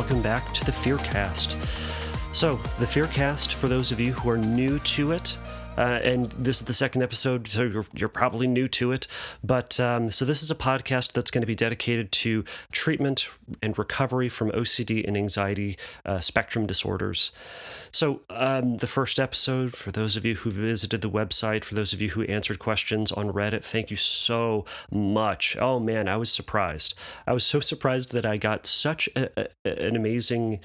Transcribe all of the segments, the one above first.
welcome back to the FearCast. So, the FearCast, for those of you who are new to it, and this is the second episode, so you're probably new to it. But so this is a podcast that's going to be dedicated to treatment and recovery from OCD and anxiety spectrum disorders. So the first episode, for those of you who visited the website, for those of you who answered questions on Reddit, thank you so much. Oh man, I was surprised. I was so surprised that I got such an amazing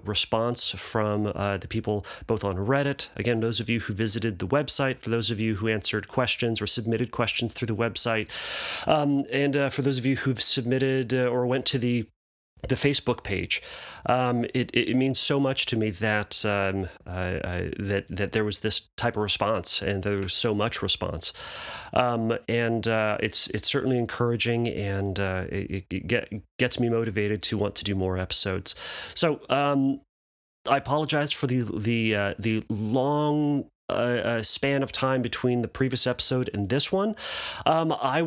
response from the people both on Reddit. Again, those of you who visited the website, for those of you who answered questions or submitted questions through the website, and for those of you who've submitted or went to the Facebook page. It means so much to me that that there was this type of response, and there was so much response, and it's certainly encouraging, and it gets me motivated to want to do more episodes. So I apologize for the long span of time between the previous episode and this one. I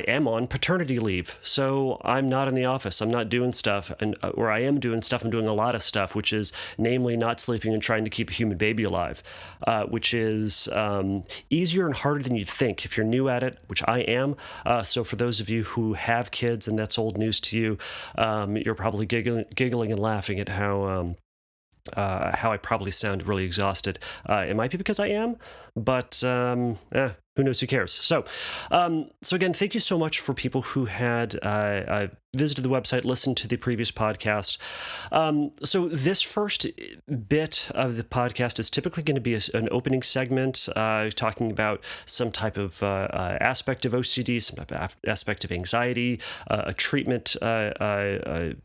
am on paternity leave, so I'm not in the office. I'm not doing stuff, or I am doing stuff. I'm doing a lot of stuff, which is namely not sleeping and trying to keep a human baby alive, which is easier and harder than you'd think if you're new at it, which I am. So for those of you who have kids and that's old news to you, you're probably giggling and laughing at how I probably sound really exhausted. It might be because I am, but who knows? Who cares? So again, thank you so much for people who had visited the website, listened to the previous podcast. So this first bit of the podcast is typically going to be an opening segment talking about some type of aspect of OCD, some type of aspect of anxiety, a treatment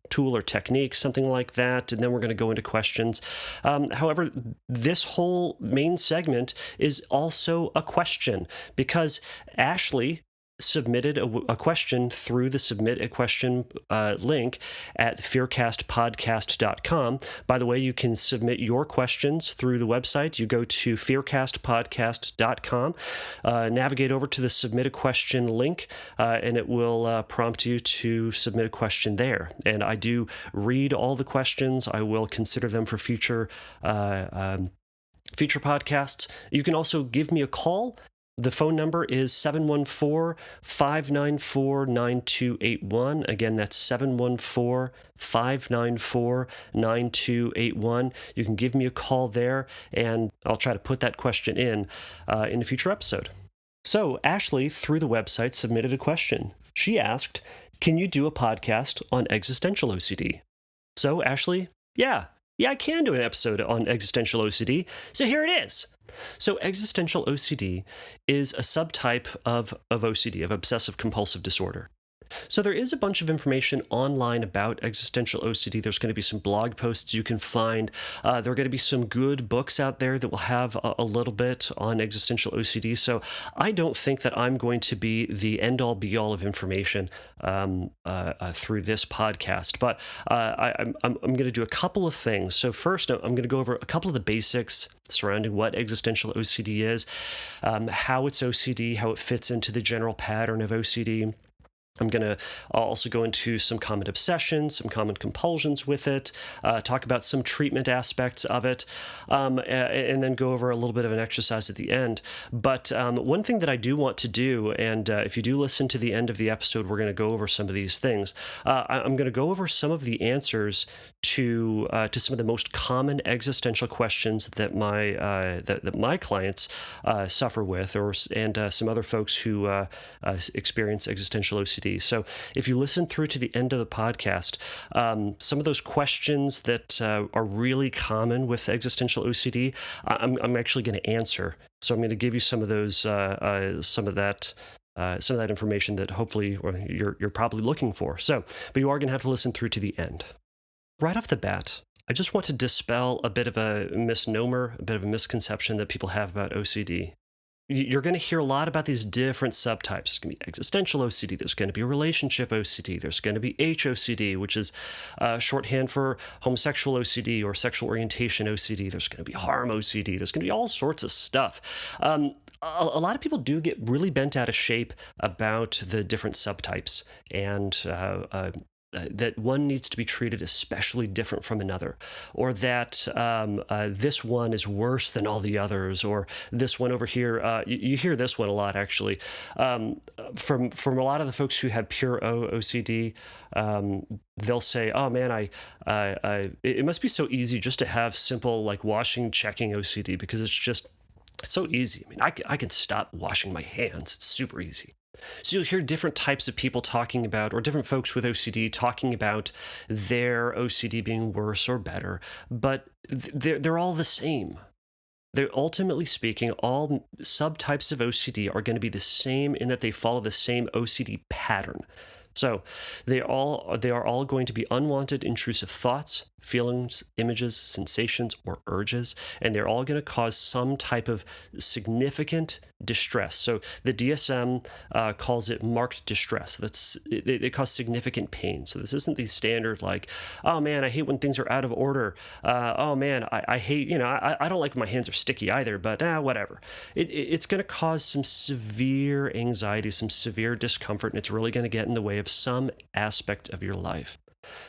tool or technique, something like that, and then we're going to go into questions. However, this whole main segment is also a question, because Ashley submitted a question through the submit a question link at fearcastpodcast.com. By the way, you can submit your questions through the website. You go to fearcastpodcast.com, navigate over to the submit a question link, and it will prompt you to submit a question there. And I do read all the questions. I will consider them for future podcasts. You can also give me a call. The phone number is 714-594-9281. Again, that's 714-594-9281. You can give me a call there, and I'll try to put that question in a future episode. So Ashley, through the website, submitted a question. She asked, can you do a podcast on existential OCD? So Ashley, yeah, I can do an episode on existential OCD. So here it is. So existential OCD is a subtype of OCD, of obsessive compulsive disorder. So there is a bunch of information online about existential OCD. There's going to be some blog posts you can find. There are going to be some good books out there that will have a little bit on existential OCD. So I don't think that I'm going to be the end-all, be-all of information through this podcast. But I'm going to do a couple of things. So first, I'm going to go over a couple of the basics surrounding what existential OCD is, how it's OCD, how it fits into the general pattern of OCD. I'm going to also go into some common obsessions, some common compulsions with it, talk about some treatment aspects of it, and then go over a little bit of an exercise at the end. But one thing that I do want to do, and if you do listen to the end of the episode, we're going to go over some of these things. I'm going to go over some of the answers to some of the most common existential questions that my clients suffer with, and some other folks who experience existential OCD. So if you listen through to the end of the podcast, some of those questions that are really common with existential OCD, I'm actually going to answer. So I'm going to give you some of those, some of that information that hopefully you're probably looking for. So, but you are going to have to listen through to the end. Right off the bat, I just want to dispel a bit of a misnomer, a bit of a misconception that people have about OCD. You're going to hear a lot about these different subtypes. There's going to be existential OCD. There's going to be relationship OCD. There's going to be HOCD, which is shorthand for homosexual OCD or sexual orientation OCD. There's going to be harm OCD. There's going to be all sorts of stuff. A lot of people do get really bent out of shape about the different subtypes, and that one needs to be treated especially different from another, or that this one is worse than all the others, or this one over here. You hear this one a lot, actually, from a lot of the folks who have pure OCD. They'll say, "Oh man, it must be so easy just to have simple like washing, checking OCD because it's so easy. I mean, I can stop washing my hands. It's super easy." So you'll hear different types of people talking about, or different folks with OCD talking about their OCD being worse or better, but they're all the same. They're ultimately speaking, all subtypes of OCD are going to be the same in that they follow the same OCD pattern. So they are all going to be unwanted, intrusive thoughts, feelings, images, sensations, or urges, and they're all going to cause some type of significant distress. So the DSM calls it marked distress. They cause significant pain. So this isn't the standard like, oh man, I hate when things are out of order. Oh man, I hate, I don't like when my hands are sticky either, but whatever. It's going to cause some severe anxiety, some severe discomfort, and it's really going to get in the way of some aspect of your life.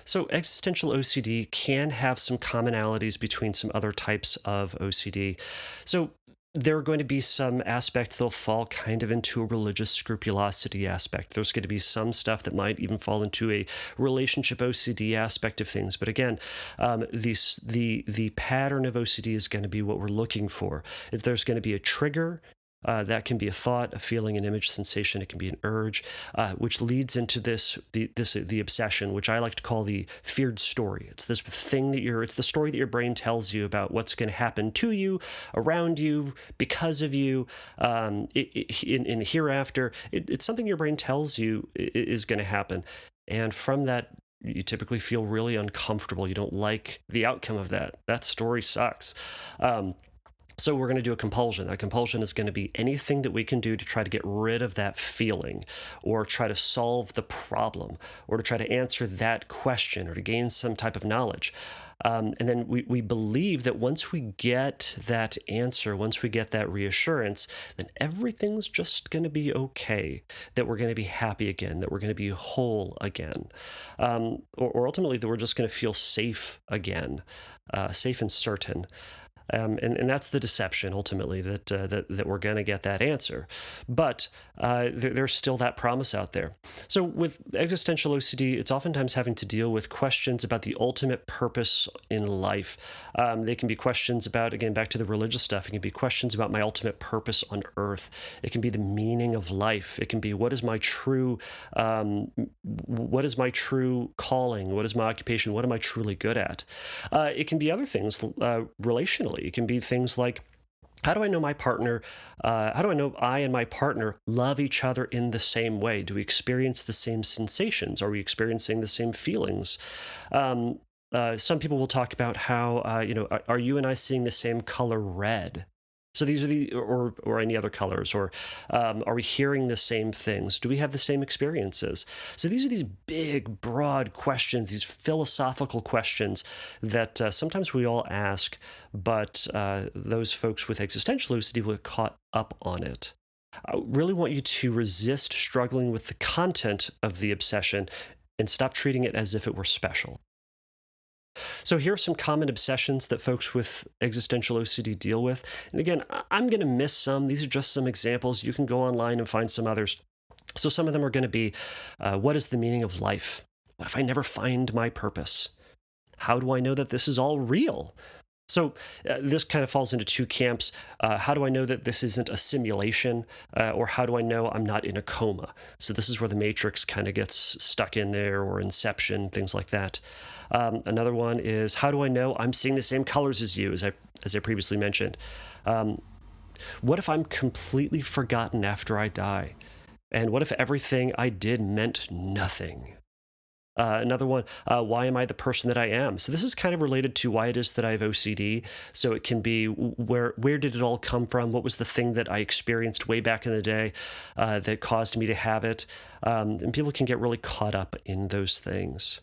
So existential OCD can have some commonalities between some other types of OCD. So there are going to be some aspects that'll fall kind of into a religious scrupulosity aspect. There's going to be some stuff that might even fall into a relationship OCD aspect of things. But again, the pattern of OCD is going to be what we're looking for. If there's going to be a trigger, that can be a thought, a feeling, an image, sensation. It can be an urge, which leads into the obsession, which I like to call the feared story. It's this thing it's the story that your brain tells you about what's going to happen to you, around you, because of you, in the hereafter. It's something your brain tells you is going to happen, and from that, you typically feel really uncomfortable. You don't like the outcome of that. That story sucks. So we're going to do a compulsion. That compulsion is going to be anything that we can do to try to get rid of that feeling, or try to solve the problem, or to try to answer that question, or to gain some type of knowledge. And then we believe that once we get that answer, once we get that reassurance, then everything's just going to be okay, that we're going to be happy again, that we're going to be whole again, or ultimately that we're just going to feel safe again, safe and certain. And that's the deception, ultimately, that we're going to get that answer. But there's still that promise out there. So with existential OCD, it's oftentimes having to deal with questions about the ultimate purpose in life. They can be questions about, again, back to the religious stuff, it can be questions about my ultimate purpose on earth. It can be the meaning of life. It can be what is my true calling? What is my occupation? What am I truly good at? It can be other things relationally. It can be things like, how do I know my partner? How do I know I and my partner love each other in the same way? Do we experience the same sensations? Are we experiencing the same feelings? Some people will talk about how, are you and I seeing the same color red? So these are or any other colors, or are we hearing the same things? Do we have the same experiences? So these are these big, broad questions, these philosophical questions that sometimes we all ask, but those folks with existential OCD will get caught up on it. I really want you to resist struggling with the content of the obsession and stop treating it as if it were special. So here are some common obsessions that folks with existential OCD deal with. And again, I'm going to miss some. These are just some examples. You can go online and find some others. So some of them are going to be, what is the meaning of life? What if I never find my purpose? How do I know that this is all real? So this kind of falls into two camps. How do I know that this isn't a simulation? Or how do I know I'm not in a coma? So this is where the Matrix kind of gets stuck in there, or Inception, things like that. Another one is, how do I know I'm seeing the same colors as you, as I previously mentioned? What if I'm completely forgotten after I die? And what if everything I did meant nothing? Another one, why am I the person that I am? So this is kind of related to why it is that I have OCD. So it can be, where did it all come from? What was the thing that I experienced way back in the day that caused me to have it? And people can get really caught up in those things,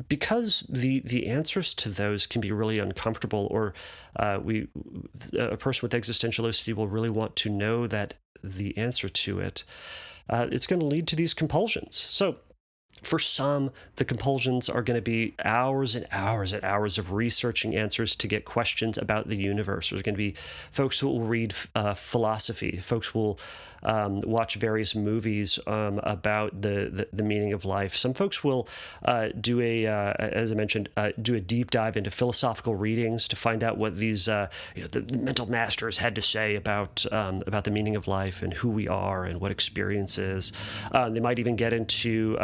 because the answers to those can be really uncomfortable, or a person with existential OCD will really want to know that the answer to it. It's going to lead to these compulsions. So For some, the compulsions are going to be hours and hours and hours of researching answers to get questions about the universe. There's going to be folks who will read philosophy. Folks will watch various movies about the meaning of life. Some folks will as I mentioned, do a deep dive into philosophical readings to find out what these the mental masters had to say about the meaning of life and who we are and what experience is. They might even get into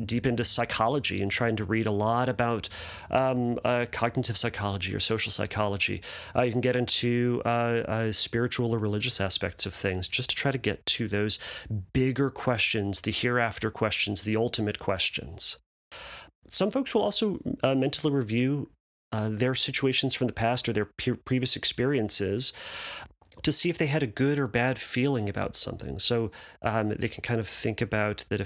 deep into psychology and trying to read a lot about cognitive psychology or social psychology. You can get into spiritual or religious aspects of things just to try to get to those bigger questions, the hereafter questions, the ultimate questions. Some folks will also mentally review their situations from the past or their previous experiences to see if they had a good or bad feeling about something. So they can kind of think about that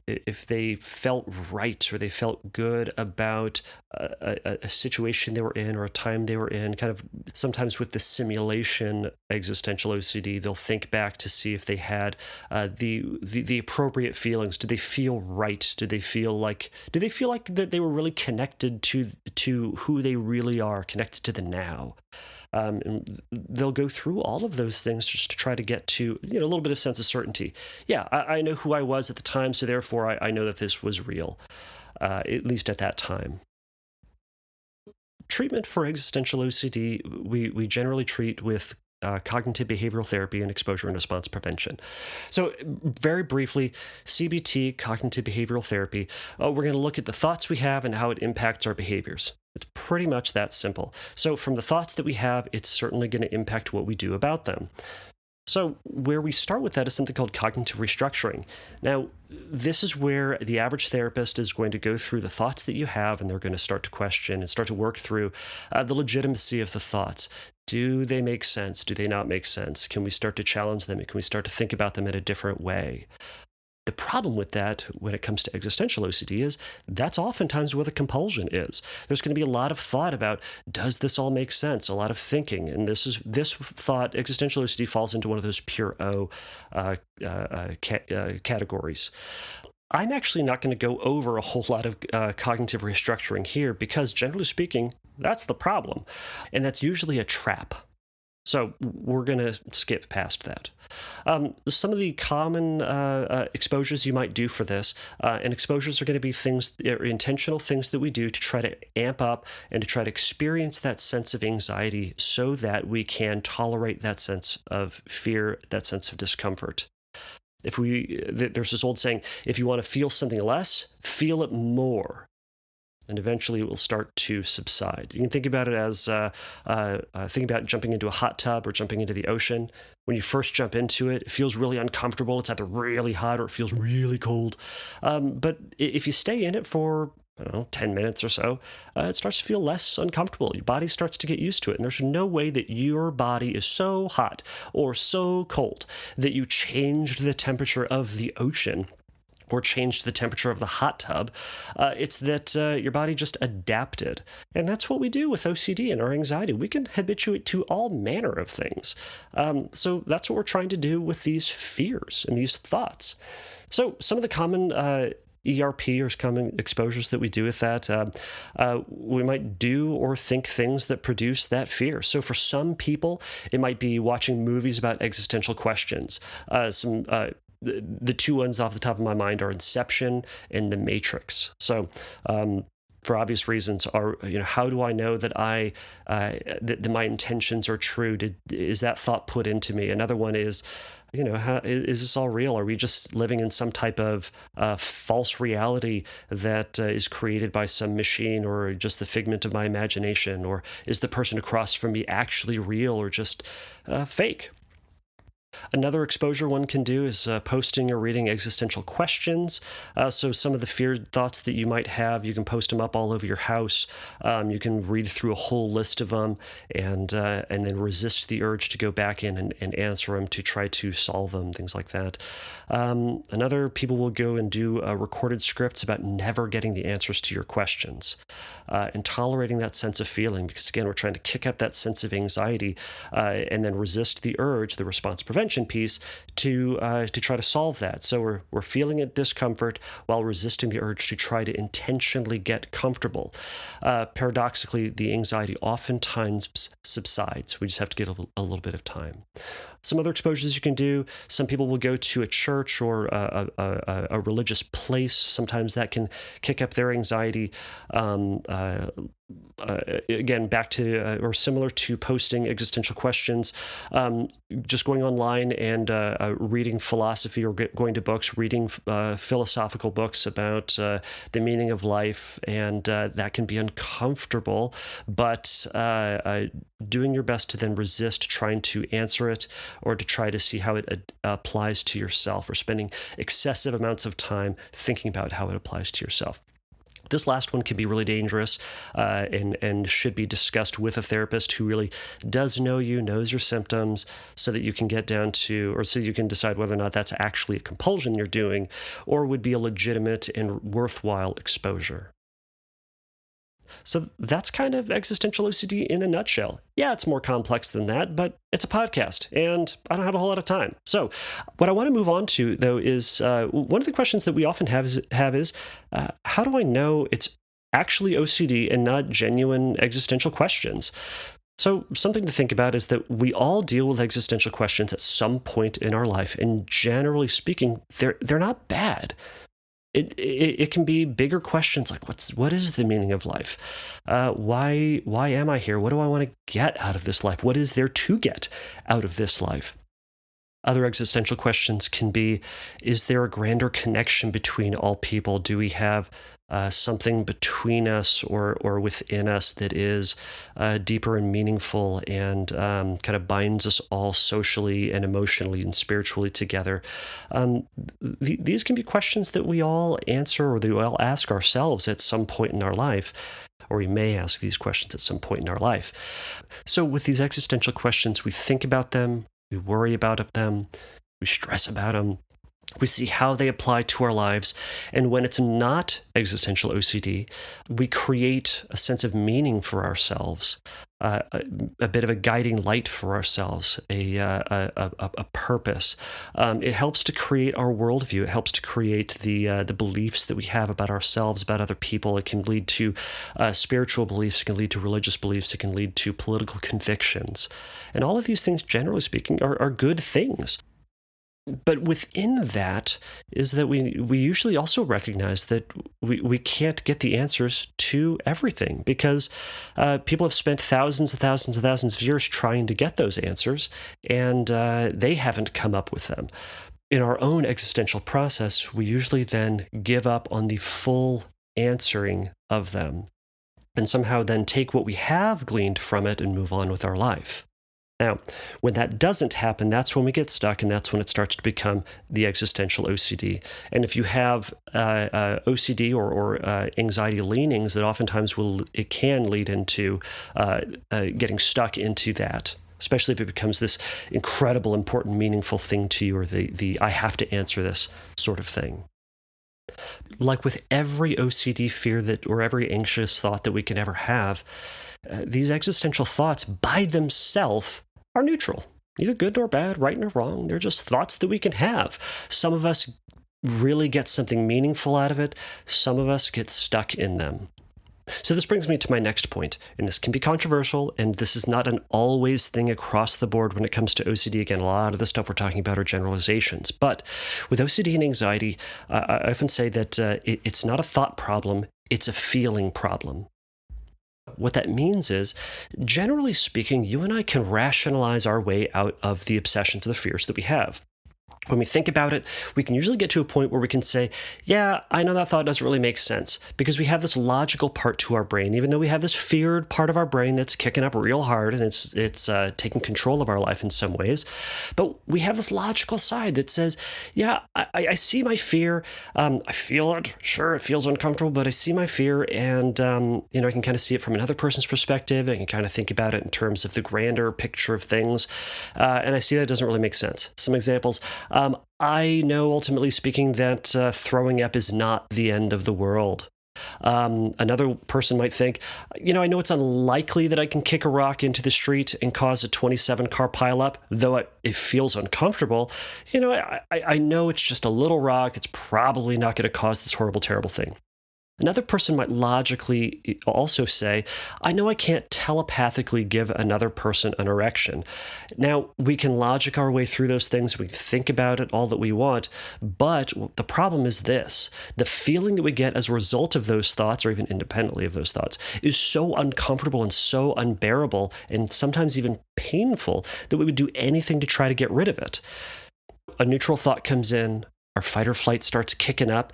if they felt right or they felt good about a situation they were in or a time they were in. Kind of sometimes with the simulation existential OCD, they'll think back to see if they had the appropriate feelings. Did they feel right? Did they feel like that they were really connected to who they really are, connected to the now? And they'll go through all of those things just to try to get to a little bit of sense of certainty. Yeah, I know who I was at the time, so therefore I know that this was real, at least at that time. Treatment for existential OCD, we generally treat with cognitive behavioral therapy and exposure and response prevention. So very briefly, CBT, cognitive behavioral therapy, we're going to look at the thoughts we have and how it impacts our behaviors. It's pretty much that simple. So from the thoughts that we have, it's certainly going to impact what we do about them. So where we start with that is something called cognitive restructuring. Now, this is where the average therapist is going to go through the thoughts that you have, and they're going to start to question and start to work through the legitimacy of the thoughts. Do they make sense? Do they not make sense? Can we start to challenge them? Can we start to think about them in a different way? The problem with that when it comes to existential OCD is that's oftentimes where the compulsion is. There's going to be a lot of thought about, does this all make sense? A lot of thinking. And this thought, existential OCD falls into one of those pure O categories. I'm actually not going to go over a whole lot of cognitive restructuring here because, generally speaking, that's the problem. And that's usually a trap. So we're going to skip past that. Some of the common exposures you might do for this, and exposures are going to be intentional things that we do to try to amp up and to try to experience that sense of anxiety so that we can tolerate that sense of fear, that sense of discomfort. There's this old saying, if you want to feel something less, feel it more. And eventually it will start to subside. You can think about it as think about jumping into a hot tub or jumping into the ocean. When you first jump into it, it feels really uncomfortable. It's either really hot or it feels really cold. But if you stay in it for 10 minutes or so, it starts to feel less uncomfortable. Your body starts to get used to it. And there's no way that your body is so hot or so cold that you changed the temperature of the ocean or changed the temperature of the hot tub. It's that your body just adapted. And that's what we do with OCD and our anxiety. We can habituate to all manner of things. So that's what we're trying to do with these fears and these thoughts. So some of the common ERP or common exposures that we do with that, we might do or think things that produce that fear. So for some people, it might be watching movies about existential questions. The two ones off the top of my mind are Inception and The Matrix. So, for obvious reasons, how do I know that that my intentions are true? Is that thought put into me? Another one is, how is this all real? Are we just living in some type of false reality that is created by some machine or just the figment of my imagination? Or is the person across from me actually real or just fake? Another exposure one can do is posting or reading existential questions. So some of the feared thoughts that you might have, you can post them up all over your house. You can read through a whole list of them and then resist the urge to go back in and answer them to try to solve them, things like that. Another, people will go and do recorded scripts about never getting the answers to your questions and tolerating that sense of feeling because, again, we're trying to kick up that sense of anxiety and then resist the urge, the response prevention, prevention piece to try to solve that. So we're feeling a discomfort while resisting the urge to try to intentionally get comfortable. Paradoxically, the anxiety oftentimes subsides. We just have to get a little bit of time. Some other exposures you can do. Some people will go to a church or a religious place. Sometimes that can kick up their anxiety. Again, back to or similar to posting existential questions, just going online and reading philosophy or going to books, reading philosophical books about the meaning of life, and that can be uncomfortable, but doing your best to then resist trying to answer it or to try to see how it applies to yourself, or spending excessive amounts of time thinking about how it applies to yourself. This last one can be really dangerous and should be discussed with a therapist who really does know you, knows your symptoms, so that you can get down to, or so you can decide whether or not that's actually a compulsion you're doing or would be a legitimate and worthwhile exposure. So that's kind of existential OCD in a nutshell. Yeah, it's more complex than that, but it's a podcast, and I don't have a whole lot of time. So what I want to move on to, though, is one of the questions that we often have is how do I know it's actually OCD and not genuine existential questions? So something to think about is that we all deal with existential questions at some point in our life, and generally speaking, they're not bad. It can be bigger questions like what is the meaning of life? Why am I here? What do I want to get out of this life? What is there to get out of this life? Other existential questions can be, is there a grander connection between all people? Do we have something between us or within us that is deeper and meaningful and kind of binds us all socially and emotionally and spiritually together? These can be questions that we all answer, or that we all ask ourselves at some point in our life, or we may ask these questions at some point in our life. So with these existential questions, we think about them, we worry about them, we stress about them, we see how they apply to our lives, and when it's not existential OCD, we create a sense of meaning for ourselves, a bit of a guiding light for ourselves, a purpose. It helps to create our worldview. It helps to create the beliefs that we have about ourselves, about other people. It can lead to spiritual beliefs. It can lead to religious beliefs. It can lead to political convictions. And all of these things, generally speaking, are good things. But within that is that we usually also recognize that we can't get the answers to everything, because people have spent thousands and thousands and thousands of years trying to get those answers, and they haven't come up with them. In our own existential process, we usually then give up on the full answering of them, and somehow then take what we have gleaned from it and move on with our life. Now, when that doesn't happen, that's when we get stuck, and that's when it starts to become the existential OCD. And if you have OCD or anxiety leanings, that oftentimes it can lead into getting stuck into that, especially if it becomes this incredible, important, meaningful thing to you, or the I have to answer this sort of thing. Like with every OCD fear or every anxious thought that we can ever have, these existential thoughts by themselves are neutral, neither good nor bad, right nor wrong. They're just thoughts that we can have. Some of us really get something meaningful out of it. Some of us get stuck in them. So this brings me to my next point, and this can be controversial, and this is not an always thing across the board when it comes to OCD. Again, a lot of the stuff we're talking about are generalizations. But with OCD and anxiety, I often say that it's not a thought problem, it's a feeling problem. What that means is, generally speaking, you and I can rationalize our way out of the obsessions, the fears that we have. When we think about it, we can usually get to a point where we can say, yeah, I know that thought doesn't really make sense, because we have this logical part to our brain, even though we have this feared part of our brain that's kicking up real hard and it's taking control of our life in some ways. But we have this logical side that says, yeah, I see my fear. I feel it. Sure, it feels uncomfortable, but I see my fear, and I can kind of see it from another person's perspective. I can kind of think about it in terms of the grander picture of things. And I see that it doesn't really make sense. Some examples. I know, ultimately speaking, that throwing up is not the end of the world. Another person might think, I know it's unlikely that I can kick a rock into the street and cause a 27-car pileup, though it feels uncomfortable. I know it's just a little rock. It's probably not going to cause this horrible, terrible thing. Another person might logically also say, I know I can't telepathically give another person an erection. Now, we can logic our way through those things. We can think about it all that we want. But the problem is this. The feeling that we get as a result of those thoughts, or even independently of those thoughts, is so uncomfortable and so unbearable and sometimes even painful that we would do anything to try to get rid of it. A neutral thought comes in. Our fight or flight starts kicking up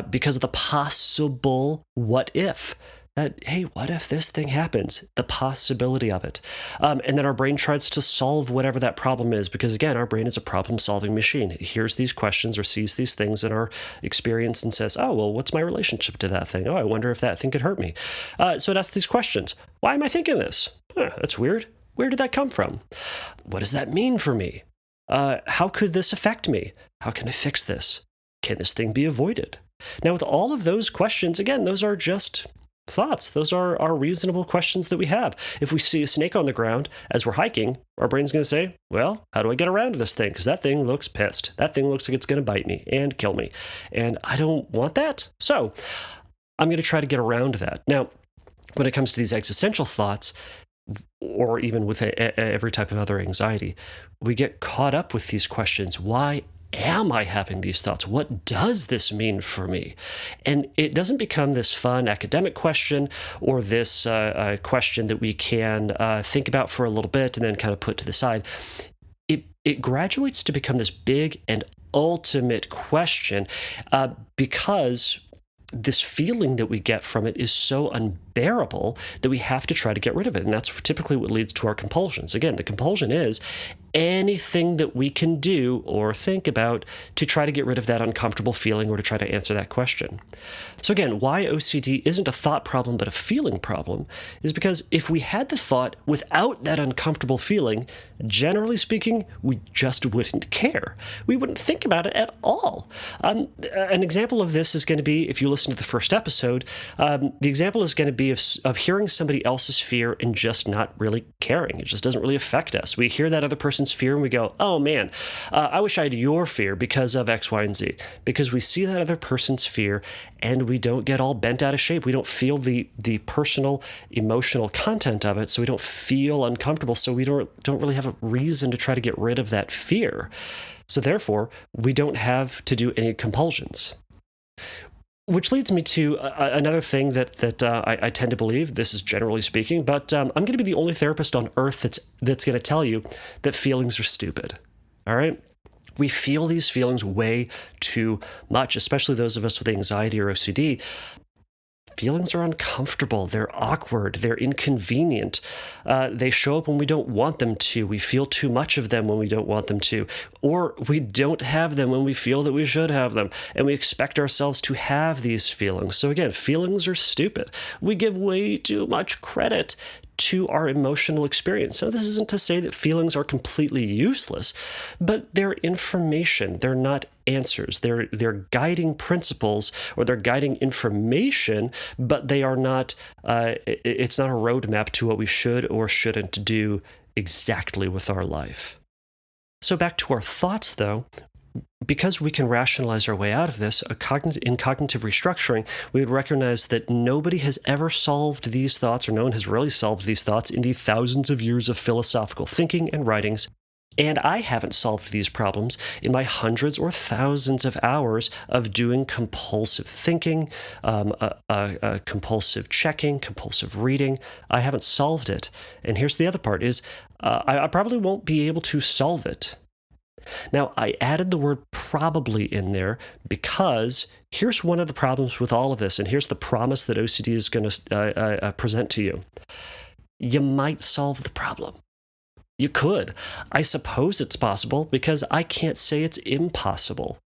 because of the possible what if. Hey, what if this thing happens? The possibility of it. And then our brain tries to solve whatever that problem is because, again, our brain is a problem-solving machine. It hears these questions or sees these things in our experience and says, oh, well, what's my relationship to that thing? Oh, I wonder if that thing could hurt me. So it asks these questions. Why am I thinking this? That's weird. Where did that come from? What does that mean for me? How could this affect me? How can I fix this? Can this thing be avoided? Now, with all of those questions, again, those are just thoughts. Those are reasonable questions that we have. If we see a snake on the ground as we're hiking, our brain's going to say, well, how do I get around this thing? Because that thing looks pissed. That thing looks like it's going to bite me and kill me. And I don't want that. So I'm going to try to get around that. Now, when it comes to these existential thoughts, or even with every type of other anxiety, we get caught up with these questions. Why am I having these thoughts? What does this mean for me? And it doesn't become this fun academic question or this question that we can think about for a little bit and then kind of put to the side. It graduates to become this big and ultimate question because this feeling that we get from it is so unbearable that we have to try to get rid of it. And that's typically what leads to our compulsions. Again, the compulsion is anything that we can do or think about to try to get rid of that uncomfortable feeling or to try to answer that question. So again, why OCD isn't a thought problem but a feeling problem is because if we had the thought without that uncomfortable feeling, generally speaking, we just wouldn't care. We wouldn't think about it at all. An example of this is going to be, if you listen to the first episode, the example is going to be of hearing somebody else's fear and just not really caring. It just doesn't really affect us. We hear that other person's fear and we go, oh man, I wish I had your fear because of X, Y, and Z. Because we see that other person's fear and we don't get all bent out of shape. We don't feel the personal, emotional content of it, so we don't feel uncomfortable. So we don't really have a reason to try to get rid of that fear. So therefore, we don't have to do any compulsions. Which leads me to another thing that I tend to believe, this is generally speaking, but I'm going to be the only therapist on earth that's going to tell you that feelings are stupid. All right? We feel these feelings way too much, especially those of us with anxiety or OCD. Feelings are uncomfortable, they're awkward, they're inconvenient. They show up when we don't want them to. We feel too much of them when we don't want them to. Or we don't have them when we feel that we should have them. And we expect ourselves to have these feelings. So again, feelings are stupid. We give way too much credit to our emotional experience. Now, this isn't to say that feelings are completely useless, but they're information. They're not answers. They're guiding principles or they're guiding information, but they are not, it's not a roadmap to what we should or shouldn't do exactly with our life. So back to our thoughts, though. Because we can rationalize our way out of this, in cognitive restructuring, we would recognize that nobody has ever solved these thoughts, or no one has really solved these thoughts in the thousands of years of philosophical thinking and writings. And I haven't solved these problems in my hundreds or thousands of hours of doing compulsive thinking, compulsive checking, compulsive reading. I haven't solved it. And here's the other part is I probably won't be able to solve it. Now, I added the word probably in there because here's one of the problems with all of this, and here's the promise that OCD is going to present to you. You might solve the problem. You could. I suppose it's possible because I can't say it's impossible.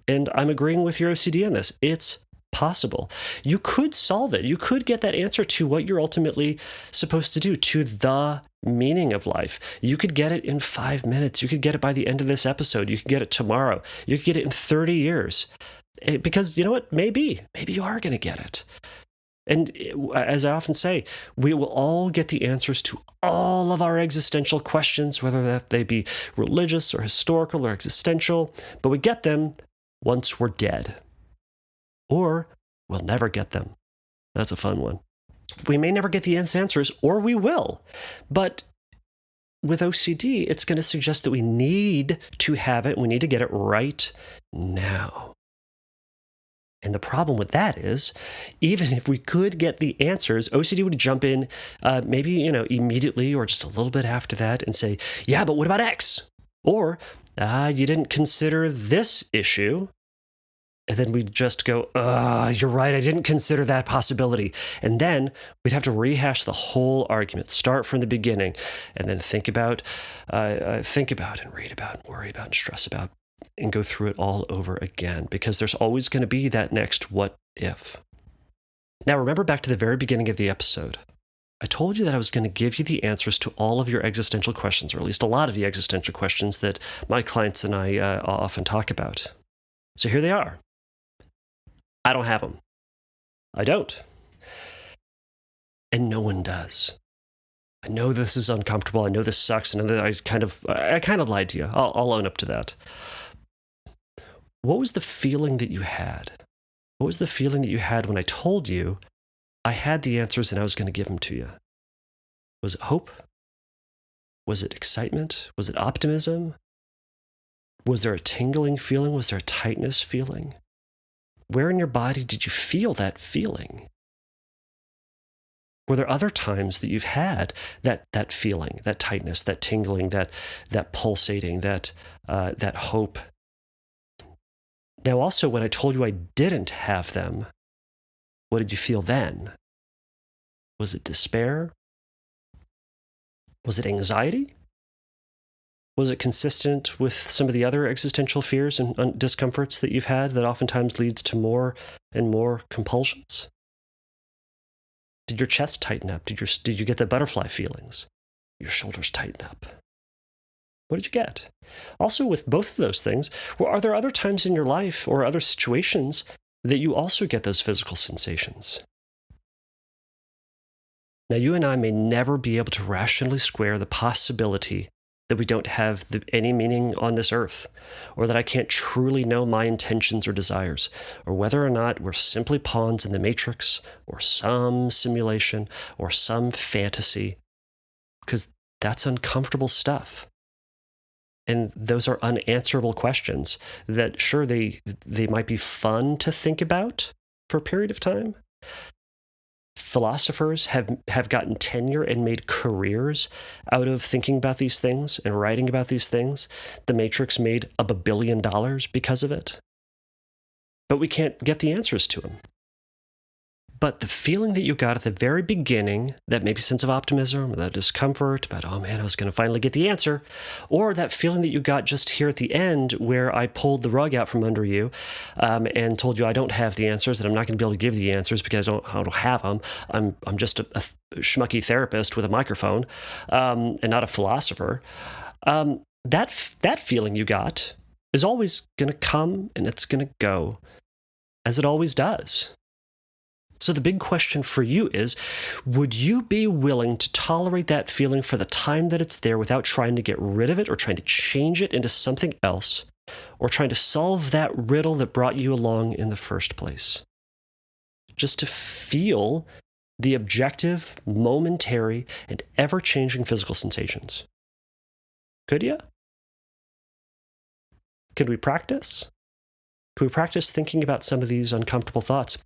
And I'm agreeing with your OCD on this. It's possible. You could solve it. You could get that answer to what you're ultimately supposed to do, to the meaning of life. You could get it in 5 minutes. You could get it by the end of this episode. You could get it tomorrow. You could get it in 30 years. Because you know what? Maybe you are going to get it. And as I often say, we will all get the answers to all of our existential questions, whether that they be religious or historical or existential, but we get them once we're dead. Or we'll never get them. That's a fun one. We may never get the answers, or we will. But with OCD, it's going to suggest that we need to have it. We need to get it right now. And the problem with that is, even if we could get the answers, OCD would jump in maybe, immediately or just a little bit after that and say, yeah, but what about X? Or, you didn't consider this issue. And then we'd just go, you're right, I didn't consider that possibility. And then we'd have to rehash the whole argument, start from the beginning, and then think about and read about and worry about and stress about and go through it all over again, because there's always going to be that next what if. Now, remember back to the very beginning of the episode. I told you that I was going to give you the answers to all of your existential questions, or at least a lot of the existential questions that my clients and I often talk about. So here they are. I don't have them. I don't. And no one does. I know this is uncomfortable. I know this sucks. And I kind of lied to you. I'll own up to that. What was the feeling that you had? What was the feeling that you had when I told you I had the answers and I was going to give them to you? Was it hope? Was it excitement? Was it optimism? Was there a tingling feeling? Was there a tightness feeling? Where in your body did you feel that feeling? Were there other times that you've had that feeling, that tightness, that tingling, that pulsating, that hope? Now, also, when I told you I didn't have them, what did you feel then? Was it despair? Was it anxiety? Was it consistent with some of the other existential fears and discomforts that you've had that oftentimes leads to more and more compulsions? Did your chest tighten up? Did you get the butterfly feelings? Your shoulders tighten up? What did you get? Also, with both of those things, are there other times in your life or other situations that you also get those physical sensations? Now, you and I may never be able to rationally square the possibility that we don't have any meaning on this earth, or that I can't truly know my intentions or desires, or whether or not we're simply pawns in the matrix, or some simulation, or some fantasy, because that's uncomfortable stuff. And those are unanswerable questions that, sure, they might be fun to think about for a period of time. Philosophers have gotten tenure and made careers out of thinking about these things and writing about these things. The Matrix made up $1 billion because of it. But we can't get the answers to them. But the feeling that you got at the very beginning, that maybe sense of optimism or that discomfort about, oh man, I was going to finally get the answer, or that feeling that you got just here at the end where I pulled the rug out from under you and told you I don't have the answers, that I'm not going to be able to give the answers because I don't have them. I'm just a schmucky therapist with a microphone and not a philosopher. That feeling you got is always going to come and it's going to go, as it always does. So the big question for you is, would you be willing to tolerate that feeling for the time that it's there without trying to get rid of it or trying to change it into something else, or trying to solve that riddle that brought you along in the first place? Just to feel the objective, momentary, and ever-changing physical sensations. Could you? Could we practice? Could we practice thinking about some of these uncomfortable thoughts?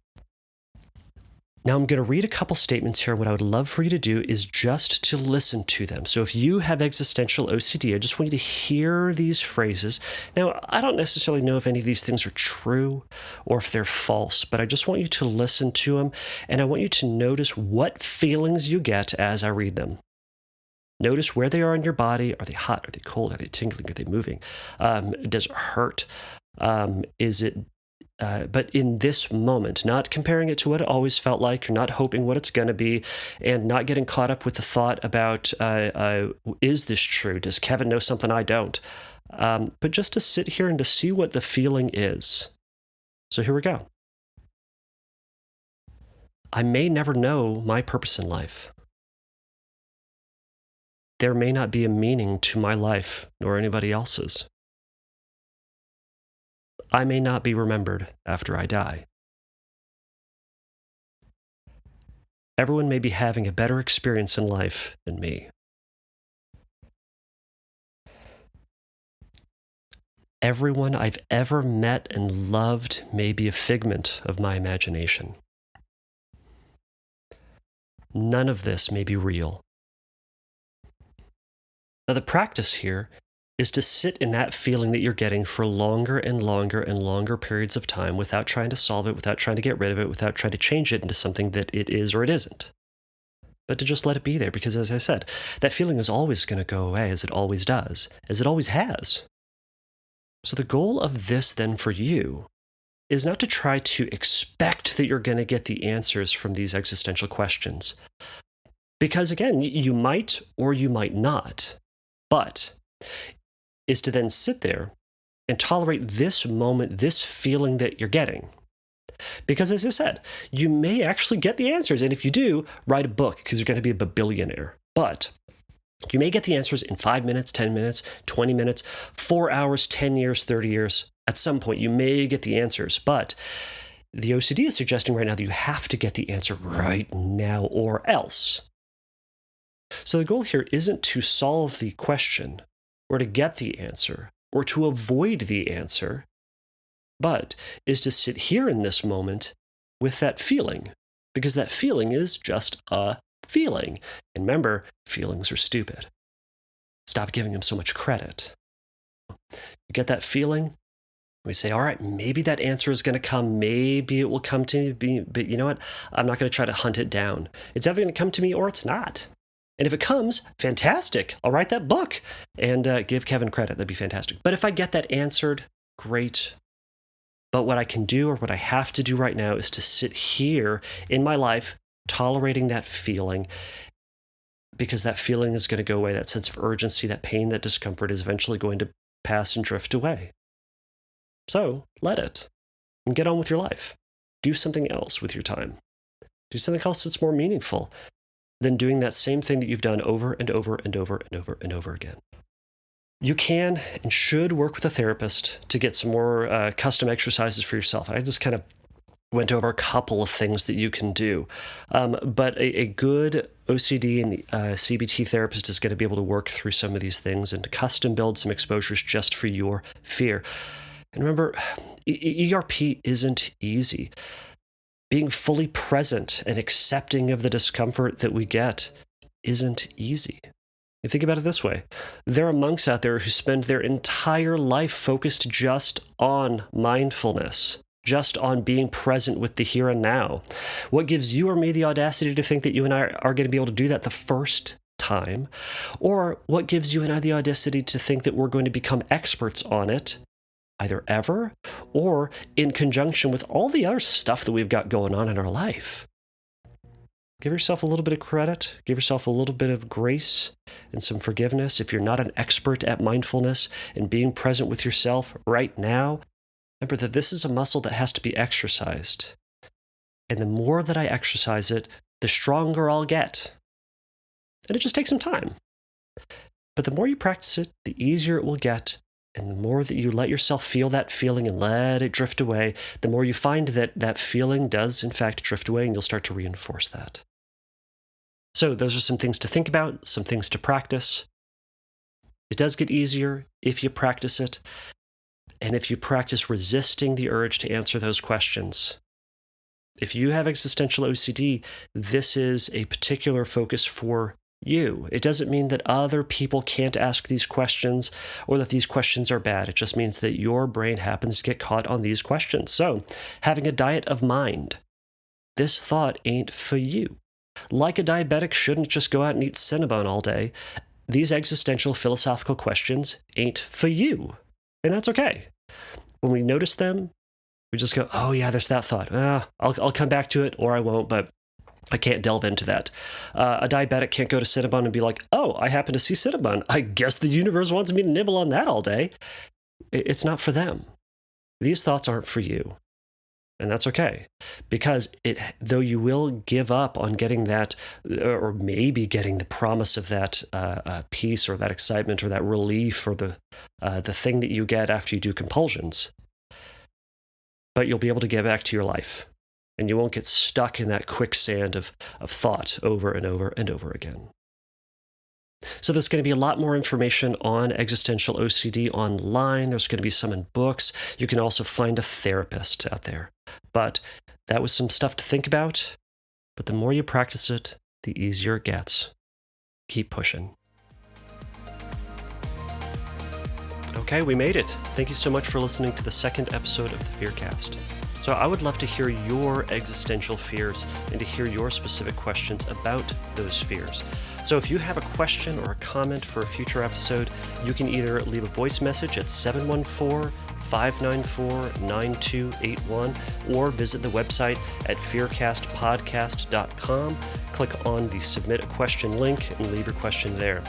Now, I'm going to read a couple statements here. What I would love for you to do is just to listen to them. So if you have existential OCD, I just want you to hear these phrases. Now, I don't necessarily know if any of these things are true or if they're false, but I just want you to listen to them, and I want you to notice what feelings you get as I read them. Notice where they are in your body. Are they hot? Are they cold? Are they tingling? Are they moving? Does it hurt? Is it but in this moment, not comparing it to what it always felt like, you're not hoping what it's going to be, and not getting caught up with the thought about, is this true? Does Kevin know something I don't? But just to sit here and to see what the feeling is. So here we go. I may never know my purpose in life. There may not be a meaning to my life nor anybody else's. I may not be remembered after I die. Everyone may be having a better experience in life than me. Everyone I've ever met and loved may be a figment of my imagination. None of this may be real. Now, the practice here is to sit in that feeling that you're getting for longer and longer and longer periods of time without trying to solve it, without trying to get rid of it, without trying to change it into something that it is or it isn't. But to just let it be there, because as I said, that feeling is always going to go away, as it always does, as it always has. So the goal of this then for you is not to try to expect that you're going to get the answers from these existential questions. Because again, you might or you might not, but is to then sit there and tolerate this moment, this feeling that you're getting. Because as I said, you may actually get the answers. And if you do, write a book because you're going to be a billionaire. But you may get the answers in 5 minutes, 10 minutes, 20 minutes, 4 hours, 10 years, 30 years. At some point, you may get the answers. But the OCD is suggesting right now that you have to get the answer right now or else. So the goal here isn't to solve the question or to get the answer or to avoid the answer, but is to sit here in this moment with that feeling, because that feeling is just a feeling. And remember, feelings are stupid. Stop giving them so much credit. You get that feeling, we say, all right, maybe that answer is going to come. Maybe it will come to me, but you know what? I'm not going to try to hunt it down. It's either going to come to me or it's not. And if it comes, fantastic. I'll write that book and give Kevin credit. That'd be fantastic. But if I get that answered, great. But what I can do or what I have to do right now is to sit here in my life, tolerating that feeling, because that feeling is going to go away. That sense of urgency, that pain, that discomfort is eventually going to pass and drift away. So let it and get on with your life. Do something else with your time. Do something else that's more meaningful than doing that same thing that you've done over and over and over and over and over again. You can and should work with a therapist to get some more custom exercises for yourself. I just kind of went over a couple of things that you can do. But a good OCD and CBT therapist is going to be able to work through some of these things and to custom build some exposures just for your fear. And remember, ERP isn't easy. Being fully present and accepting of the discomfort that we get isn't easy. You think about it this way. There are monks out there who spend their entire life focused just on mindfulness, just on being present with the here and now. What gives you or me the audacity to think that you and I are going to be able to do that the first time? Or what gives you and I the audacity to think that we're going to become experts on it either ever or in conjunction with all the other stuff that we've got going on in our life? Give yourself a little bit of credit, give yourself a little bit of grace and some forgiveness. If you're not an expert at mindfulness and being present with yourself right now, remember that this is a muscle that has to be exercised. And the more that I exercise it, the stronger I'll get. And it just takes some time. But the more you practice it, the easier it will get. And the more that you let yourself feel that feeling and let it drift away, the more you find that that feeling does, in fact, drift away, and you'll start to reinforce that. So those are some things to think about, some things to practice. It does get easier if you practice it, and if you practice resisting the urge to answer those questions. If you have existential OCD, this is a particular focus for you. It doesn't mean that other people can't ask these questions or that these questions are bad. It just means that your brain happens to get caught on these questions. So, having a diet of mind. This thought ain't for you. Like a diabetic shouldn't just go out and eat Cinnabon all day, these existential philosophical questions ain't for you. And that's okay. When we notice them, we just go, oh yeah, there's that thought. I'll come back to it or I won't, but I can't delve into that. A diabetic can't go to Cinnabon and be like, oh, I happen to see Cinnabon. I guess the universe wants me to nibble on that all day. It's not for them. These thoughts aren't for you. And that's okay, because though you will give up on getting that, or maybe getting the promise of that peace or that excitement or that relief or the thing that you get after you do compulsions, but you'll be able to get back to your life, and you won't get stuck in that quicksand of thought over and over and over again. So there's going to be a lot more information on existential OCD online. There's going to be some in books. You can also find a therapist out there. But that was some stuff to think about. But the more you practice it, the easier it gets. Keep pushing. Okay, we made it. Thank you so much for listening to the second episode of the FearCast. So I would love to hear your existential fears and to hear your specific questions about those fears. So if you have a question or a comment for a future episode, you can either leave a voice message at 714-594-9281 or visit the website at FearCastPodcast.com. Click on the Submit a Question link and leave your question there.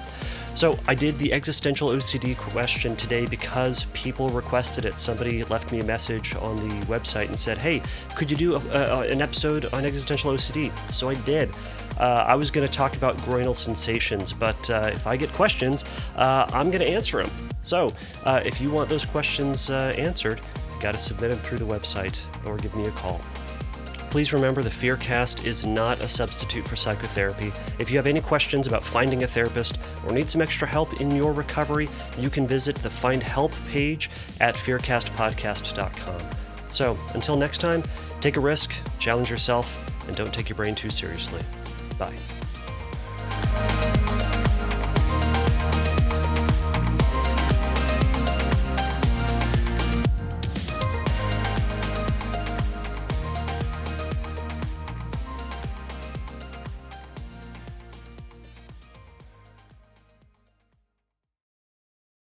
So I did the existential OCD question today because people requested it. Somebody left me a message on the website and said, hey, could you do an episode on existential OCD? So I did. I was going to talk about groinal sensations, but if I get questions, I'm going to answer them. So if you want those questions answered, you got to submit them through the website or give me a call. Please remember the FearCast is not a substitute for psychotherapy. If you have any questions about finding a therapist or need some extra help in your recovery, you can visit the Find Help page at FearCastPodcast.com. So until next time, take a risk, challenge yourself, and don't take your brain too seriously. Bye.